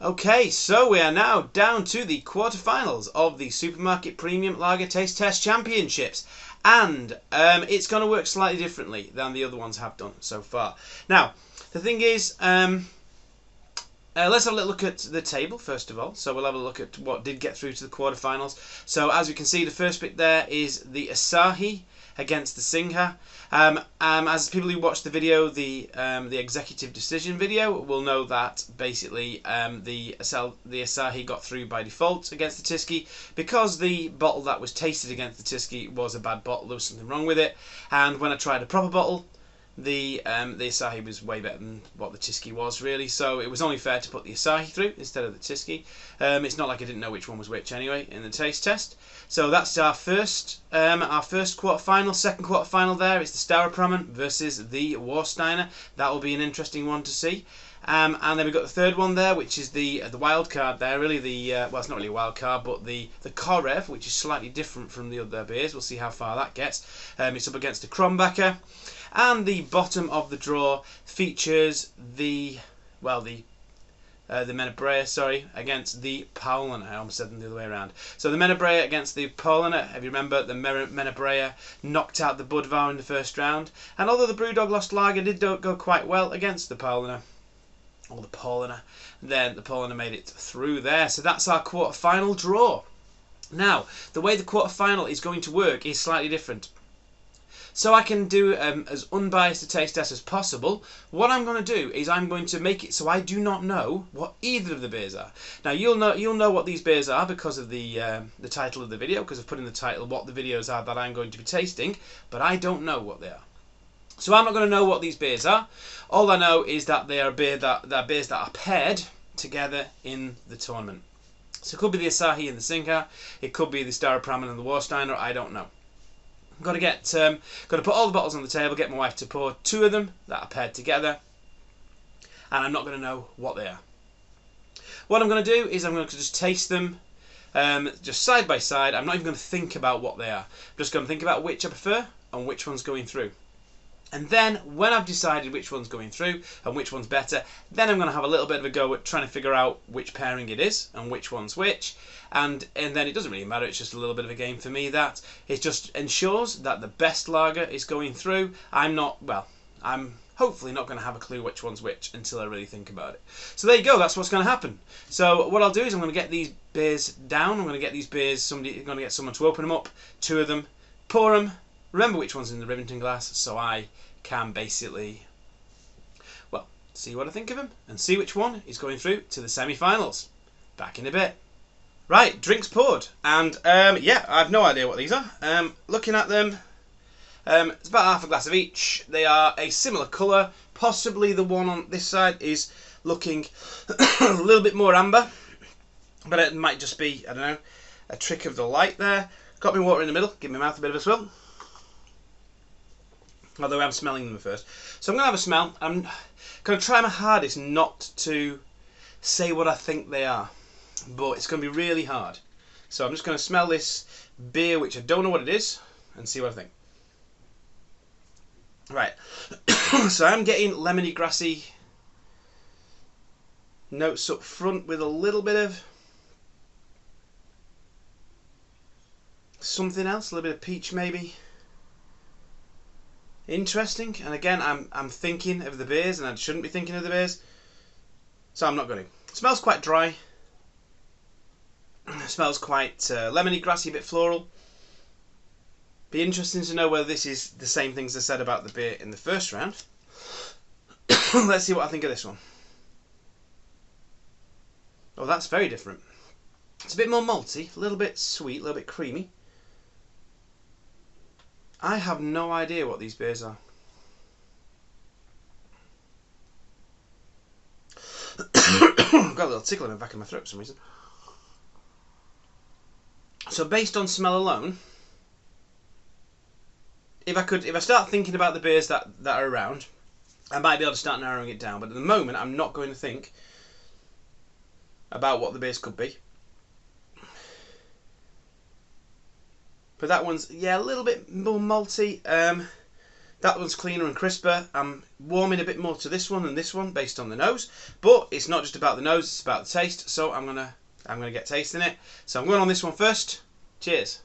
Okay, so we are now down to the quarterfinals of the Supermarket Premium Lager Taste Test Championships. And it's going to work slightly differently than the other ones have done so far. Now, the thing is, let's have a little look at the table first of all. So we'll have a look at what did get through to the quarterfinals. So as we can see, the first bit there is the Asahi against the Singha. As people who watch the video, the executive decision video, will know that basically the Asahi got through by default against the Tyskie because the bottle that was tasted against the Tyskie was a bad bottle. There was something wrong with it, and when I tried a proper bottle, the Asahi was way better than what the Tyskie was, really. So it was only fair to put the Asahi through instead of the Tyskie. It's not like I didn't know which one was which anyway in the taste test. So that's our first quarterfinal. Second quarterfinal there is the Staropramen versus the Warsteiner. That will be an interesting one to see. And then we've got the third one there, which is the wild card there. Really, well, it's not really a wild card, but the Korev, which is slightly different from the other beers. We'll see how far that gets. It's up against the Krombacher. And the bottom of the draw features the Menabrea, against the Paulaner. I almost said them the other way around. So the Menabrea against the Paulaner. If you remember, the Menabrea knocked out the Budvar in the first round. And although the Brewdog Lost Lager did go quite well against the Paulaner, then the Paulaner made it through there. So that's our quarter-final draw. Now, the way the quarter-final is going to work is slightly different. So I can do as unbiased a taste test as possible. What I'm going to do is I'm going to make it so I do not know what either of the beers are. Now you'll know what these beers are because of the title of the video, because I've put in the title what the videos are that I'm going to be tasting, but I don't know what they are. So I'm not going to know what these beers are. All I know is that they are beers that are paired together in the tournament. So it could be the Asahi and the Singha, it could be the Staropramen and the Warsteiner, I don't know. Got to put all the bottles on the table, get my wife to pour two of them that are paired together, and I'm not going to know what they are. What I'm going to do is I'm going to just taste them just side by side. I'm not even going to think about what they are. I'm just going to think about which I prefer and which one's going through. And then when I've decided which one's going through and which one's better, then I'm going to have a little bit of a go at trying to figure out which pairing it is and which one's which. And then it doesn't really matter, it's just a little bit of a game for me. That it just ensures that the best lager is going through. I'm hopefully not going to have a clue which one's which until I really think about it. So there you go, that's what's going to happen. So what I'll do is I'm going to get these beers down. I'm going to get these beers, I'm going to get someone to open them up, two of them, pour them, remember which one's in the Rivington glass, so I can basically, well, see what I think of them and see which one is going through to the semi-finals. Back in a bit. Right, drinks poured, and yeah, I have no idea what these are. Looking at them, it's about half a glass of each. They are a similar colour. Possibly the one on this side is looking a little bit more amber, but it might just be, I don't know, a trick of the light there. Got my water in the middle, give my mouth a bit of a swill. Although I'm smelling them first. So I'm going to have a smell. I'm going to try my hardest not to say what I think they are, but it's going to be really hard. So I'm just going to smell this beer, which I don't know what it is, and see what I think. Right. So I'm getting lemony, grassy notes up front with a little bit of something else, a little bit of peach maybe. Interesting. And again, I'm thinking of the beers, and I shouldn't be thinking of the beers, so I'm not going to. It smells quite dry. It smells quite lemony, grassy, a bit floral. Be interesting to know whether this is the same things I said about the beer in the first round. Let's see what I think of this one. Oh, that's very different. It's a bit more malty, a little bit sweet, a little bit creamy. I have no idea what these beers are. I've got a little tickle in the back of my throat for some reason. So based on smell alone, if I start thinking about the beers that are around, I might be able to start narrowing it down. But at the moment, I'm not going to think about what the beers could be. But that one's, yeah, a little bit more malty. That one's cleaner and crisper. I'm warming a bit more to this one than this one based on the nose, but it's not just about the nose, it's about the taste. So I'm gonna get tasting it. So I'm going on this one first. Cheers.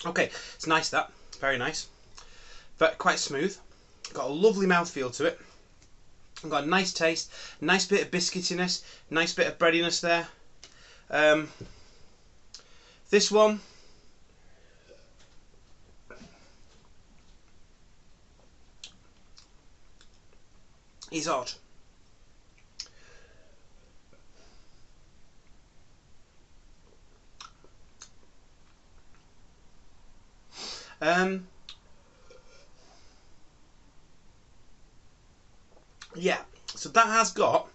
Okay, it's nice, that. Very nice. Quite smooth. Got a lovely mouthfeel to it. Got a nice taste, nice bit of biscuitiness, nice bit of breadiness there. This one, is odd. Yeah, so that has got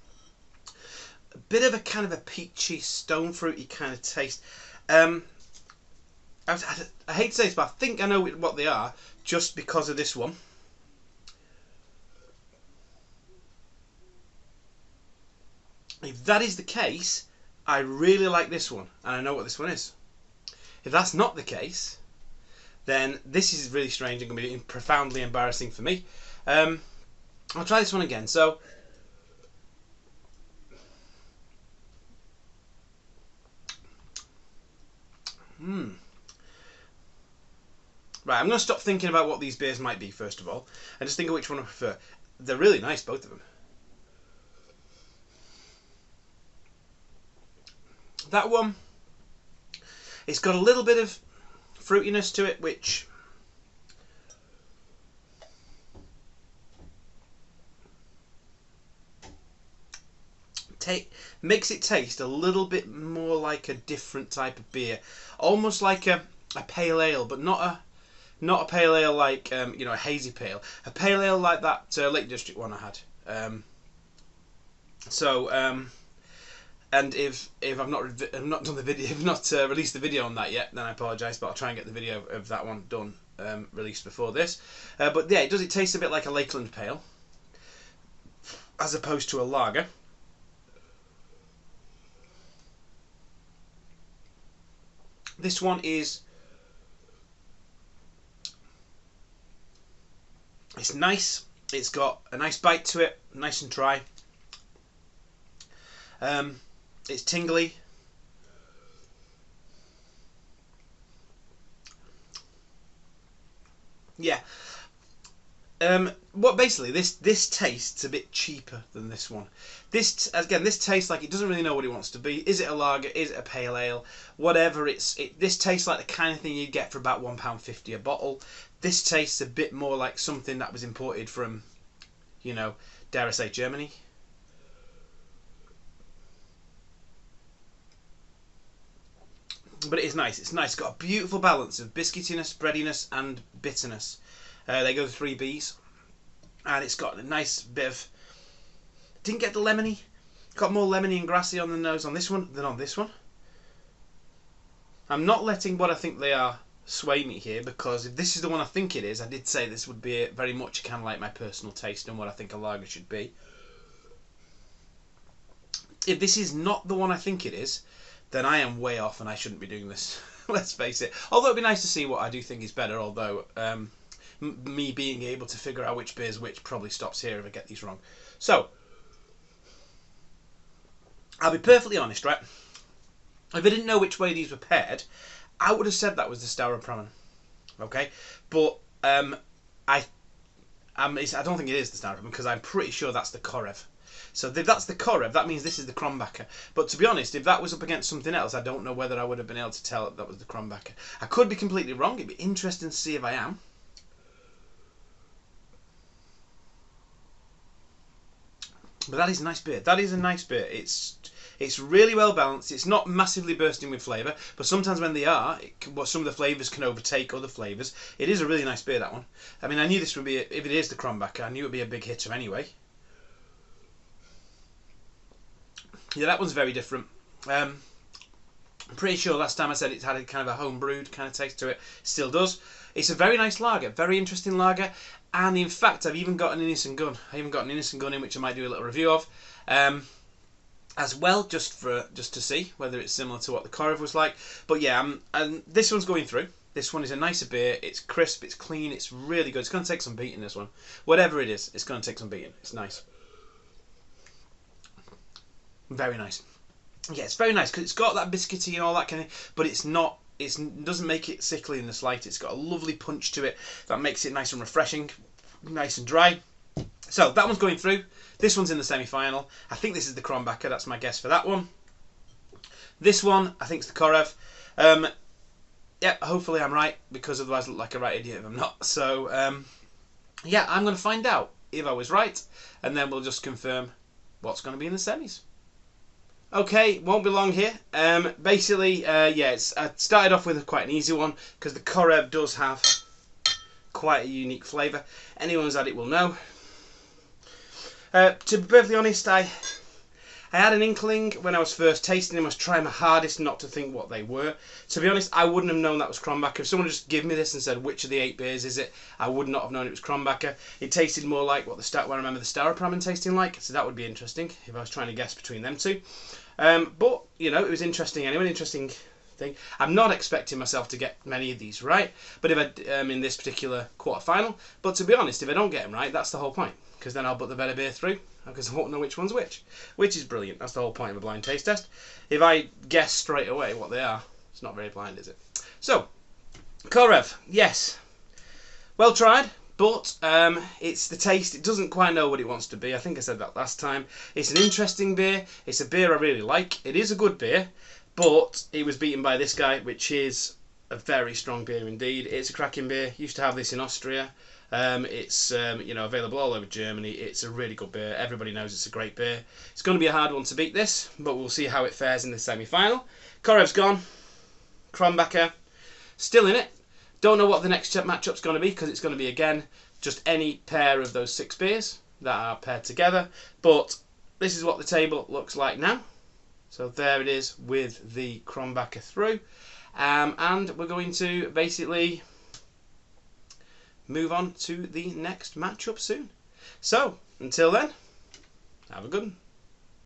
a bit of a kind of a peachy, stone fruity kind of taste. I hate to say this, but I think I know what they are just because of this one. If that is the case, I really like this one, and I know what this one is. If that's not the case, then this is really strange and going to be profoundly embarrassing for me. I'll try this one again. So, right, I'm going to stop thinking about what these beers might be first of all, and just think of which one I prefer. They're really nice, both of them. That one, it's got a little bit of fruitiness to it, which makes it taste a little bit more like a different type of beer, almost like a pale ale, but not a pale ale like you know, a hazy pale, a pale ale like that Lake District one I had. And if I've not done the video, if not released the video on that yet, then I apologise. But I'll try and get the video of that one done, released before this. But yeah, it taste a bit like a Lakeland Pale, as opposed to a lager. This one is, it's nice. It's got a nice bite to it, nice and dry. It's tingly. Yeah. What basically this tastes a bit cheaper than this one. This tastes like it doesn't really know what it wants to be. Is it a lager? Is it a pale ale? Whatever. This tastes like the kind of thing you'd get for about £1.50 a bottle. This tastes a bit more like something that was imported from, you know, dare I say, Germany. But it is nice. It's nice. It's got a beautiful balance of biscuitiness, breadiness, and bitterness. They go the 3 Bs, and it's got a nice bit of. Didn't get the lemony. Got more lemony and grassy on the nose on this one than on this one. I'm not letting what I think they are sway me here, because if this is the one I think it is, I did say this would be very much kind of like my personal taste and what I think a lager should be. If this is not the one I think it is, then I am way off and I shouldn't be doing this. Let's face it. Although it'd be nice to see what I do think is better, although me being able to figure out which beer's which probably stops here if I get these wrong. So, I'll be perfectly honest, right? If I didn't know which way these were paired, I would have said that was the Staropramen. Okay? But I don't think it is the Staropramen, because I'm pretty sure that's the Korev. So if that's the Korev, that means this is the Krombacher. But to be honest, if that was up against something else, I don't know whether I would have been able to tell that was the Krombacher. I could be completely wrong. It'd be interesting to see if I am. But that is a nice beer. That is a nice beer. It's really well balanced. It's not massively bursting with flavour, but sometimes when they are, some of the flavours can overtake other flavours. It is a really nice beer, that one. I mean, I knew this would be, if it is the Krombacher, I knew it would be a big hitter anyway. Yeah, that one's very different. pretty sure last time I said it had a kind of a home brewed kind of taste to it. Still does. It's a very nice lager, very interesting lager, and in fact I've even got an innocent gun. I even got an innocent gun in which I might do a little review of, as well, just to see whether it's similar to what the Korev was like. But yeah, and this one's going through. This one is a nicer beer. It's crisp, it's clean, it's really good. It's going to take some beating, this one. Whatever it is, it's going to take some beating. It's nice. Very nice. Yeah, it's very nice because it's got that biscuity and all that kind of, but it's not. It doesn't make it sickly in the slight. It's got a lovely punch to it that makes it nice and refreshing, nice and dry. So that one's going through. This one's in the semi-final. I think this is the Krombacher. That's my guess for that one. This one, I think, is the Korev. Yeah, hopefully I'm right, because otherwise I look like a right idiot if I'm not. So, yeah, I'm going to find out if I was right, and then we'll just confirm what's going to be in the semis. Okay, won't be long here. Basically, yeah, I started off with quite an easy one, because the Korev does have quite a unique flavour. Anyone who's had it will know. To be perfectly honest, I had an inkling when I was first tasting them. I was trying my hardest not to think what they were. To be honest, I wouldn't have known that was Krombacher. If someone just gave me this and said, which of the 8 beers is it, I would not have known it was Krombacher. It tasted more like what I remember the Staropramen tasting like, so that would be interesting if I was trying to guess between them two. But, you know, it was interesting anyway, an interesting thing. I'm not expecting myself to get many of these right, but if I in this particular quarter-final. But to be honest, if I don't get them right, that's the whole point, because then I'll put the better beer through, because I won't know which one's which is brilliant. That's the whole point of a blind taste test. If I guess straight away what they are, it's not very blind, is it? So, Korev, yes, well tried, but it's the taste. It doesn't quite know what it wants to be. I think I said that last time. It's an interesting beer. It's a beer I really like. It is a good beer, but it was beaten by this guy, which is a very strong beer indeed. It's a cracking beer. Used to have this in Austria. It's you know, available all over Germany. It's a really good beer. Everybody knows it's a great beer. It's going to be a hard one to beat this, but we'll see how it fares in the semi-final. Korev's gone. Krombacher still in it. Don't know what the next matchup's going to be, because it's going to be again just any pair of those 6 beers that are paired together. But this is what the table looks like now. So there it is with the Krombacher through, and we're going to basically move on to the next matchup soon. So, until then, have a good one.